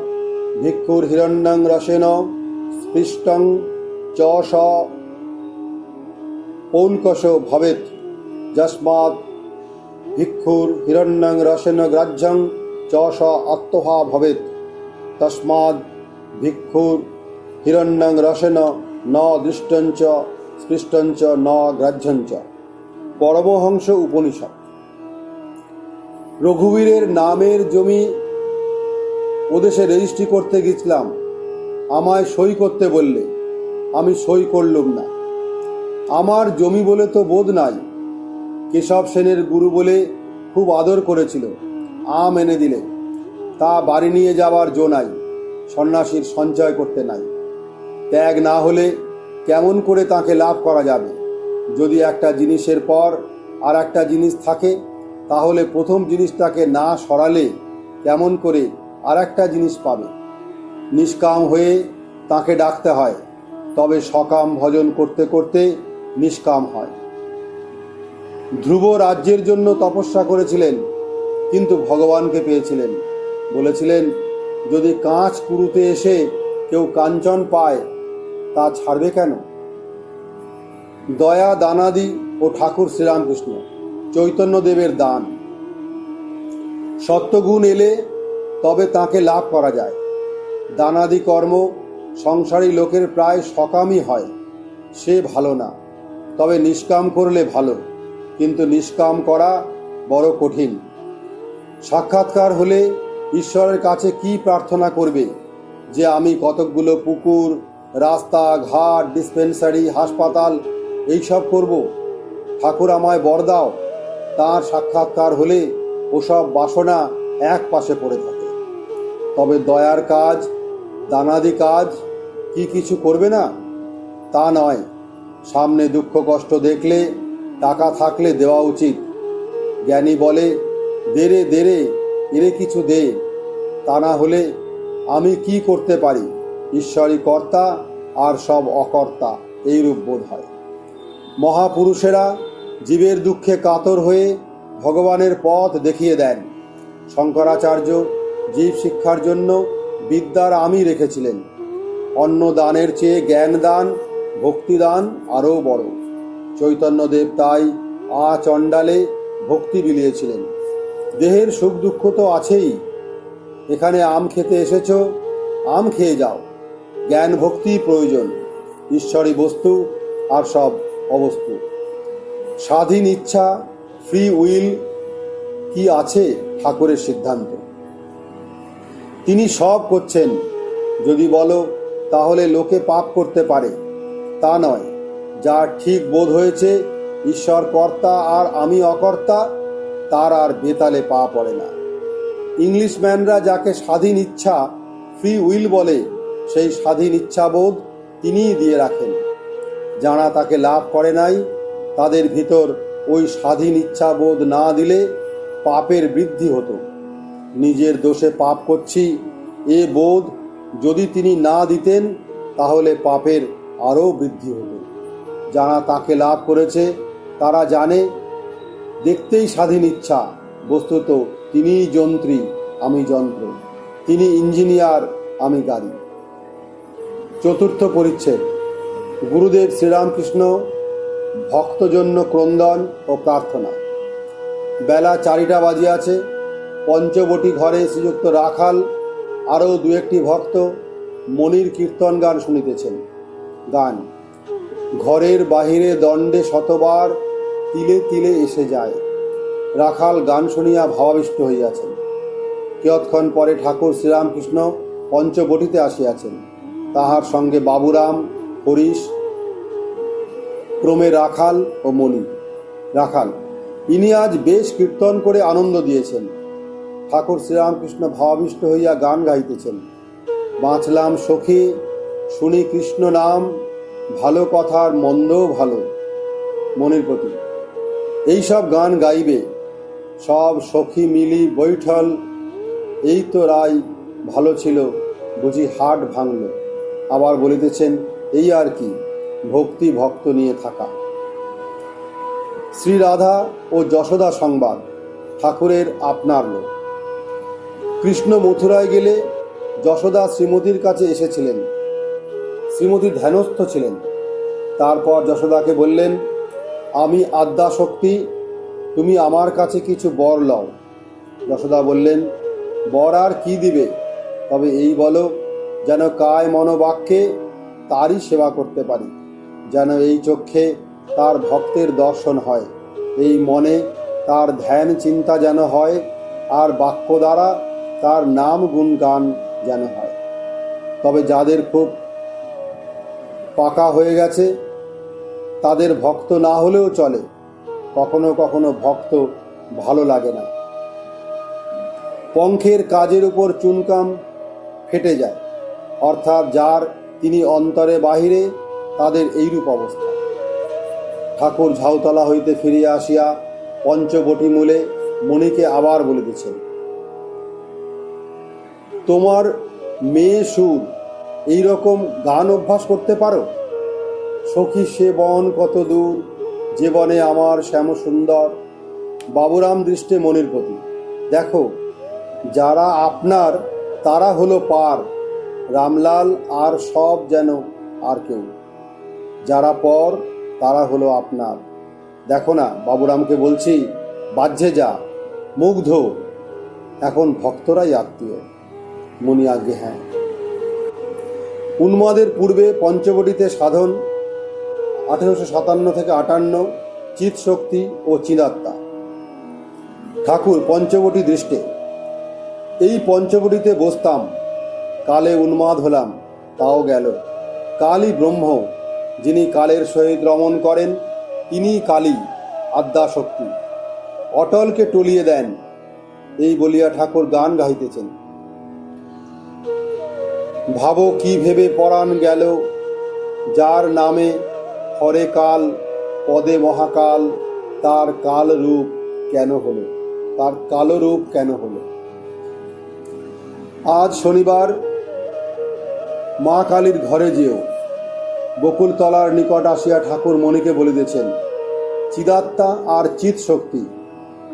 ভিক্ষুর হিরণ্যং রসেন স্পৃষ্টং চ স পৌলকশ ভবেত। যস্মাদ ভিক্ষুর হিরণ্যং রসেন গ্রাহ্যং চ স আত্মহা ভবেত। তস্মাদ ভিক্ষুর হিরণ্যং রসেন ন দৃষ্টঞ্চ স্পৃষ্টঞ্চ ন গ্রাহ্যঞ্চ। পরমহংস উপনিষদ। রঘুবীরের নামের জমি ওদেশে রেজিস্ট্রি করতে গেছিলাম, আমায় সই করতে বললে, আমি সই করলুম না। আমার জমি বলে তো বোধ নাই। কেশব সেনের গুরু বলে খুব আদর করেছিল, আম এনে দিলে, তা বাড়ি নিয়ে যাবার জো নাই, সন্ন্যাসীর সঞ্চয় করতে নাই। ত্যাগ না হলে কেমন করে তাকে লাভ করা যাবে? যদি একটা জিনিসের পর আর একটা জিনিস থাকে, তাহলে প্রথম জিনিসটাকে না সরালে কেমন করে আর একটা জিনিস পাবে? নিষ্কাম হয়ে তাকে ডাকতে হয়, তবে সকাম ভজন করতে করতে নিষ্কাম হয়। ধ্রুব রাজ্যের জন্য তপস্যা করেছিলেন, কিন্তু ভগবানকে পেয়েছিলেন। বলেছিলেন, যদি কাঁচ কুড়ুতে এসে কেউ কাঞ্চন পায়, তা ছাড়বে কেন? দয়া দানাদি ও ঠাকুর শ্রীরামকৃষ্ণ, চৈতন্যদেবের দান। সত্যগুণ এলে তবে তাকে লাভ করা যায়। দানাদি কর্ম সংসারী লোকের প্রায় সকামই হয়, সে ভালো না। তবে নিষ্কাম করলে ভালো, কিন্তু নিষ্কাম করা বড় কঠিন। সাক্ষাৎকার হলে ঈশ্বরের কাছে কি প্রার্থনা করবে? যে আমি কতকগুলো পুকুর, রাস্তা ঘাট, ডিসপেন্সারি, হাসপাতাল এইসব করব? ঠাকুর আমায় বর দাও। তাঁর সাক্ষাৎকার হলে ওসব বাসনা এক পাশে পড়ে থাকে। তবে দয়ার কাজ, দানাদি কাজ কি কিছু করবে না? তা নয়। সামনে দুঃখ কষ্ট দেখলে টাকা থাকলে দেওয়া উচিত। জ্ঞানী বলে, দে রে দে রে, এরে কিছু দে। তা না হলে আমি কি করতে পারি? ঈশ্বরই কর্তা আর সব অকর্তা, এইরূপ বোধ হয়। মহাপুরুষেরা জীবের দুঃখে কাতর হয়ে ভগবানের পথ দেখিয়ে দেন। শঙ্করাচার্য জীব শিক্ষার জন্য বিদ্যার আমি রেখেছিলেন। অন্ন দানের চেয়ে জ্ঞান দান, ভক্তিদান আরও বড়। চৈতন্যদেব তাই চণ্ডালে ভক্তি বিলিয়েছিলেন। দেহের সুখ দুঃখ তো আছেই। এখানে আম খেতে এসেছ, আম খেয়ে যাও। জ্ঞান ভক্তি প্রয়োজন। ঈশ্বরী বস্তু আর সব অবস্তু। স্বাধীন ইচ্ছা, ফ্রি উইল কি আছে ঠাকুরের সিদ্ধান্ত। তিনি সব করছেন। যদি বলো তাহলে লোকে পাপ করতে পারে, তা নয়। যার ঠিক বোধ হয়েছে ঈশ্বর কর্তা আর আমি অকর্তা, তার আর বেতালে পা পড়ে না। ইংলিশম্যানরা যাকে স্বাধীন ইচ্ছা, ফ্রি উইল বলে, সেই স্বাধীন ইচ্ছাবোধ তিনিই দিয়ে রাখেন। যারা তাকে লাভ করে নাই, তাদের ভিতর ওই স্বাধীন ইচ্ছাবোধ না দিলে পাপের বৃদ্ধি হতো। নিজের দোষে পাপ করছি এ বোধ যদি তিনি না দিতেন, তাহলে পাপের আরও বৃদ্ধি হতো। যারা তাকে লাভ করেছে তারা জানে, দেখতেই স্বাধীন ইচ্ছা, বস্তুত তিনিই যন্ত্রী, আমি যন্ত্র। তিনি ইঞ্জিনিয়ার, আমি গাড়ি। চতুর্থ পরিচ্ছেদ। গুরুদেব শ্রীরামকৃষ্ণ ভক্তজন্য ক্রন্দন ও প্রার্থনা। বেলা 4টা বাজিয়াছে। পঞ্চবটি ঘরে শ্রীযুক্ত রাখাল আরও 2-1টি ভক্ত মনির কীর্তন গান শুনিতেছেন। গান: ঘরের বাহিরে দণ্ডে শতবার তিলে তিলে এসে যায়। রাখাল গান শুনিয়া ভাবাবিষ্ট হইয়াছেন। কিয়ৎক্ষণ পরে ঠাকুর শ্রীরামকৃষ্ণ পঞ্চবটিতে আসিয়াছেন। তাহার সঙ্গে বাবুরাম, হরিশ, ক্রমে রাখাল ও মণি। রাখাল: ইনি আজ বেশ কীর্তন করে আনন্দ দিয়েছেন। ঠাকুর শ্রীরামকৃষ্ণ ভাবাবিষ্ট হইয়া গান গাইতেছেন। বাঁচলাম সখী, শুনি কৃষ্ণ নাম, ভালো কথার মন্দও ভালো। মনির প্রতি: এইসব গান গাইবে? সব সখী মিলি বৈঠল, এই তো রায় ভালো ছিল, বুঝি হাট ভাঙল। আবার বলিতেছেন, এই আর কি, ভক্তি ভক্ত নিয়ে থাকা। শ্রীরাধা ও যশোদা সংবাদ। ঠাকুরের আপনার লোক। কৃষ্ণ মথুরায় গেলে যশোদা শ্রীমতীর কাছে এসেছিলেন। শ্রীমতী ধ্যানস্থ ছিলেন। তারপর যশোদাকে বললেন, আমি আদ্যাশক্তি, তুমি আমার কাছে কিছু বর লও। যশোদা বললেন, বর আর কি দিবে, তবে এই বলো, যেন কায় মনোবাক্যে তারই সেবা করতে পারি, যেন এই চক্ষে তার ভক্তের দর্শন হয়, এই মনে তার ধ্যান চিন্তা যেন হয়, আর বাক্য দ্বারা তার নাম গুণগান যেন হয়। তবে যাদের খুব পাকা হয়ে গেছে তাদের ভক্ত না হলেও চলে, কখনো কখনো ভক্ত ভালো লাগে না। পঙ্খের কাজের উপর চুনকাম ফেটে যায়, অর্থাৎ যার তিনি অন্তরে বাহিরে, তাদের এইরূপ অবস্থা। ঠাকুর ঝাউতলা হইতে ফিরিয়া আসিয়া পঞ্চবটি মূলে মণিকে আবার বলিতেছেন, তোমার মেয়ে সুর এইরকম গান অভ্যাস করতে পারো? সখী সে বন কত দূর, যে বনে আমার শ্যাম সুন্দর। বাবুরাম দৃষ্টে মনির প্রতি: দেখো, যারা আপনার তারা হলো পার, রামলাল আর সব যেন আর কেউ। যারা পর তারা হলো আপনার। দেখো না, বাবুরামকে বলছি, বাহ্যে যা, মুগ্ধ, এখন ভক্তরাই আত্মীয়। মনি: আজ্ঞে হ্যাঁ। উন্মাদের পূর্বে পঞ্চবটিতে সাধন 1857 থেকে 58, চিৎ শক্তি ও চিদাত্মা। ঠাকুর পঞ্চবটি দৃষ্টে: এই পঞ্চবটিতে বসতাম, কালে উন্মাদ হলাম, তাও গেল। কালই ব্রহ্ম, যিনি কালের সহিত রমণ করেন, তিনিই কালী, আদ্যাশক্তি। অটলকে টলিয়ে দেন। এই বলিয়া ঠাকুর গান গাইতেছেন। ভাবো কি ভেবে পরাণ গেল, যার নামে হরে কাল, পদে মহাকাল, তার কাল রূপ কেন হলো, তার কালো রূপ কেন হলো। আজ শনিবার, মা কালীর ঘরে যেও। বকুলতলার নিকট আসিয়া ঠাকুর মণিকে বলিতেছেন, চিদাত্মা আর চিৎ শক্তি।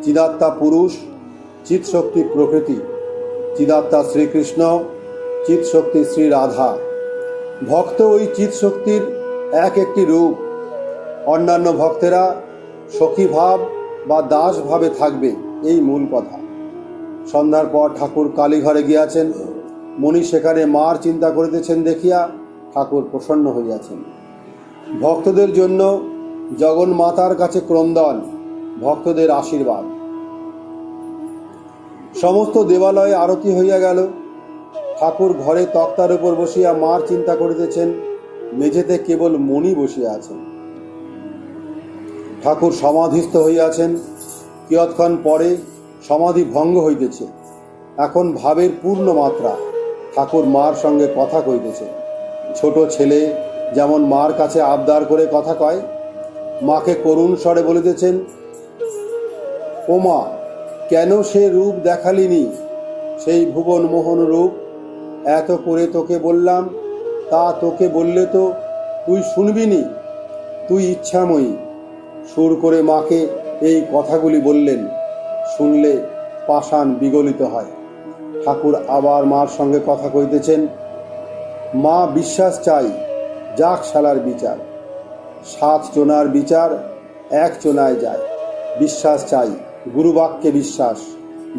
চিদাত্মা পুরুষ, চিৎ শক্তি প্রকৃতি। চিদাত্মা শ্রীকৃষ্ণ, চিৎ শক্তি শ্রী রাধা। ভক্ত ওই চিৎ শক্তির এক একটি রূপ। অন্যান্য ভক্তেরা সখী ভাব বা দাস ভাবে থাকবে, এই মূল কথা। সন্ধ্যার পর ঠাকুর কালীঘরে গিয়াছেন। মণি সেখানে মার চিন্তা করিতেছেন দেখিয়া ঠাকুর প্রসন্ন হইয়াছেন। ভক্তদের জন্য জগন্মাতার কাছে ক্রন্দন, ভক্তদের আশীর্বাদ। সমস্ত দেবালয়ে আরতি হইয়া গেল। ঠাকুর ঘরে তক্তার উপর বসিয়া মার চিন্তা করিতেছেন। মেঝেতে কেবল মণি বসিয়া আছেন। ঠাকুর সমাধিস্থ হইয়াছেন। কিয়ৎক্ষণ পরে সমাধি ভঙ্গ হইতেছে। এখন ভাবের পূর্ণ মাত্রা। ঠাকুর মার সঙ্গে কথা কইতেছে। ছোট ছেলে যেমন মার কাছে আবদার করে কথা কয়, মাকে করুণ স্বরে বলিতেছেন, ও মা, কেন সে রূপ দেখালিনি, সেই ভুবন মোহন রূপ? এত করে তোকে বললাম, তা তোকে বললে তো তুই শুনবিনি, তুই ইচ্ছাময়ী। সুর করে মাকে এই কথাগুলি বললেন। শুনলে পাষাণ বিগলিত হয়। ঠাকুর আবার মার সঙ্গে কথা কইতেছেন। মা বিশ্বাস চাই, যাক শালার বিচার, 7 চোনার বিচার 1 চোনায় যায়। বিশ্বাস চাই, গুরুবাক্যে বিশ্বাস,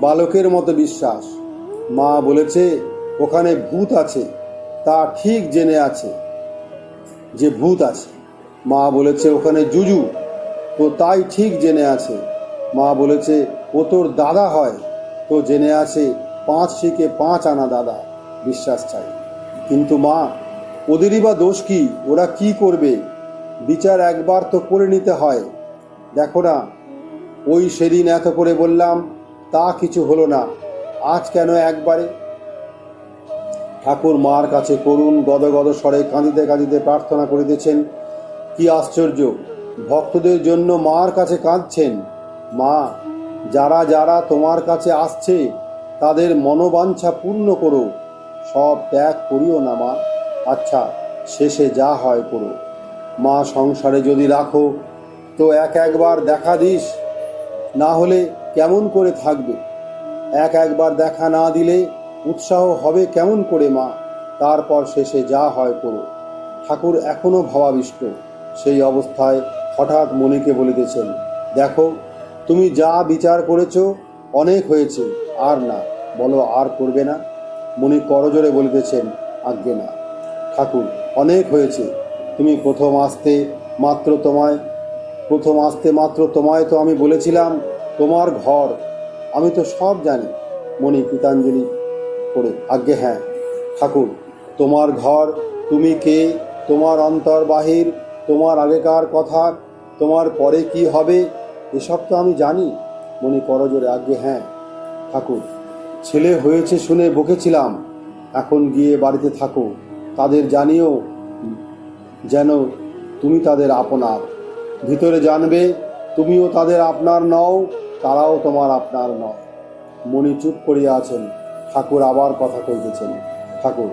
বালকের মতো বিশ্বাস। মা বলেছে ওখানে ভূত আছে, তা ঠিক জেনে আছে যে ভূত আছে। মা বলেছে ওখানে জুজু, তো তাই ঠিক জেনে আছে। মা বলেছে ও তোর দাদা হয়, তো জেনে আছে 5 শিকে 5 আনা দাদা। বিশ্বাস চাই। কিন্তু মা, ওদেরই বা দোষ কি? ওরা কি করবে? বিচার একবার তো করে নিতে হয়। দেখো না, ওই সেদিন এত করে বললাম, তা কিছু হলো না, আজ কেন একবারে? ঠাকুর মার কাছে করুণ গদগদ স্বরে কাঁদিতে কাঁদিতে প্রার্থনা করিতেছেন। কি আশ্চর্য, ভক্তদের জন্য মার কাছে কাঁদছেন। মা, যারা যারা তোমার কাছে আসছে তাদের মনোবাঞ্ছা পূর্ণ করো, সব ত্যাগ করিও না মা। আচ্ছা, শেষে যা হয় করো। মা, সংসারে যদি রাখো তো একবার দেখা দিস, না হলে কেমন করে থাকবে? একবার দেখা না দিলে উৎসাহ হবে কেমন করে মা? তারপর শেষে যা হয় করো। ঠাকুর এখনো ভাবাবিষ্ট। সেই অবস্থায় হঠাৎ মণিকে বলিতেছেন, দেখো, তুমি যা বিচার করেছ অনেক হয়েছে, আর না। বলো, আর করবে না? মণি করজোরে বলিতেছেন, আজ্ঞে না ঠাকুর, অনেক হয়েছে। তুমি প্রথম আসতে মাত্র তোমায় তো আমি বলেছিলাম তোমার ঘর। আমি তো সব জানি। মণি কৃতাঞ্জলি করে, আজ্ঞে হ্যাঁ ঠাকুর, তোমার ঘর, তুমি কে, তোমার অন্তর বাহির, তোমার আগেকার কথা, তোমার পরে কি হবে, এসব তো আমি জানি। মণি করজোরে, আজ্ঞে হ্যাঁ ঠাকুর। ছেলে হয়েছে শুনে বকেছিলাম, এখন গিয়ে বাড়িতে থাকো। তাদের জানিও যেন তুমি তাদের আপনার। ভিতরে জানবে তুমিও তাদের আপনার নও, তারাও তোমার আপনার নয়। মণি চুপ করিয়া আছেন। ঠাকুর আবার কথা কইতেছেন, ঠাকুর,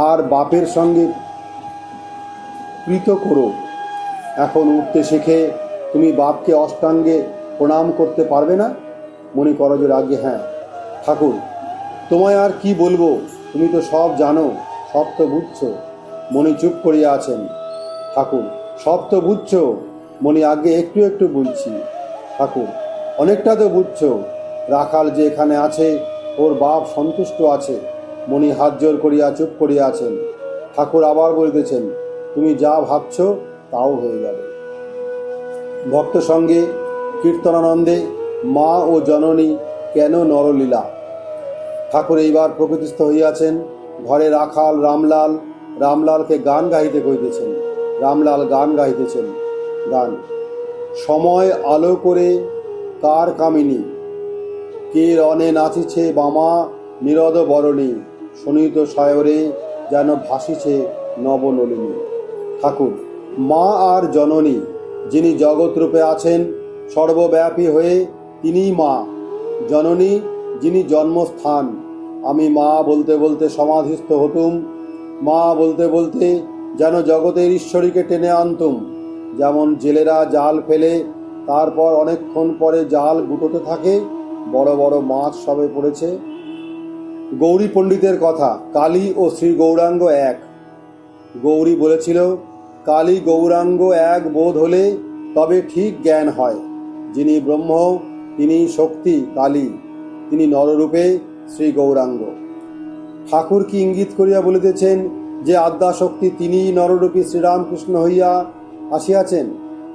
আর বাপের সঙ্গে প্রীত করো। এখন উঠতে শিখে তুমি বাপকে অষ্টাঙ্গে প্রণাম করতে পারবে না? মণি করজোড়ে, আজ্ঞে হ্যাঁ ঠাকুর। তোমায় আর কি বলবো, তুমি তো সব জানো, সব তো বুঝছো। মণি চুপ করিয়া আছেন। ঠাকুর, সব তো বুঝছো? মণি, আগে একটু একটু বুঝছি। ঠাকুর, অনেকটা তো বুঝছো। রাখাল যে এখানে আছে, ওর বাপ সন্তুষ্ট আছে। মণি হাত জোর করিয়া চুপ করিয়া আছেন। ঠাকুর আবার বলিতেছেন, তুমি যা ভাবছ তাও হয়ে যাবে। ভক্ত সঙ্গে কীর্তনানন্দে মা ও জননী কেন নরলীলা। ঠাকুর এইবার প্রকৃতিস্থ হইয়াছেন। ঘরে রাখাল রামলালকে গান গাইতে কইতেছেন। রামলাল গান গাইতেছেন। গান, সময় আলো করে কার কামিনী, কে রণে নাচিছে বামা নিরদ বরণী, শোনিত সায়রে যেন ভাসিছে নবনলিনী। ঠাকুর, মা আর জননী, যিনি জগৎরূপে আছেন সর্বব্যাপী হয়ে, তিনিই মা। জননী, যিনি জন্মস্থান। আমি মা বলতে বলতে সমাধিস্থ হতুম, মা বলতে বলতে যেন জগতের ঈশ্বরীকে টেনে আনতুম। যেমন জেলেরা জাল ফেলে তারপর অনেকক্ষণ পরে জাল গুটোতে থাকে, বড় বড় মাছ সবে পড়েছে। গৌরী পণ্ডিতের কথা, কালী ও শ্রী গৌরাঙ্গ এক। গৌরী বলেছিল, কালী গৌরাঙ্গ এক বোধ হলে তবে ঠিক জ্ঞান হয়। যিনি ব্রহ্ম তিনি শক্তি কালী, তিনি নররূপে শ্রী গৌরাঙ্গ। ঠাকুর কি ইঙ্গিত করিয়া বলিতেছেন যে আদ্যাশক্তি তিনিই নররূপী শ্রীরামকৃষ্ণ হইয়া আসিয়াছেন?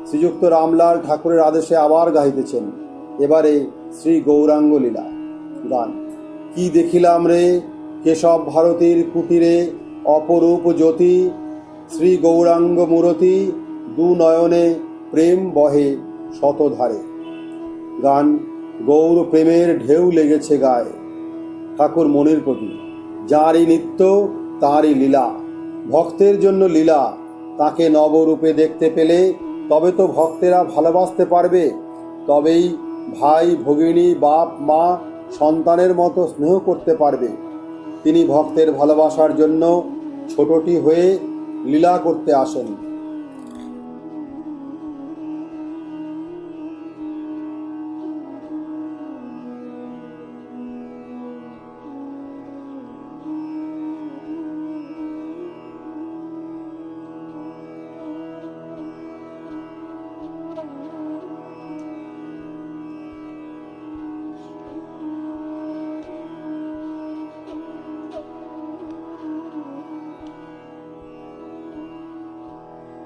শ্রীযুক্ত রামলাল ঠাকুরের আদেশে আবার গাইতেছেন, এবারে শ্রী গৌরাঙ্গ লীলা। গান, কি দেখিলাম রে কেশব ভারতীর কুটিরে, অপরূপ জ্যোতি শ্রী গৌরাঙ্গ মূরতি, দু নয়নে প্রেম বহে শতধারে। গান, গৌর প্রেমের ঢেউ লেগেছে গায়ে। ঠাকুর মনের প্রতি, যারই নিত্য তারই লীলা, ভক্তের জন্য লীলা। তাকে নবরূপে দেখতে পেলে তবে তো ভক্তেরা ভালোবাসতে পারবে, তবেই ভাই ভগিনী বাপ মা সন্তানের মতো স্নেহ করতে পারবে। তিনি ভক্তের ভালোবাসার জন্য ছোটটি হয়ে লীলা করতে আসেন।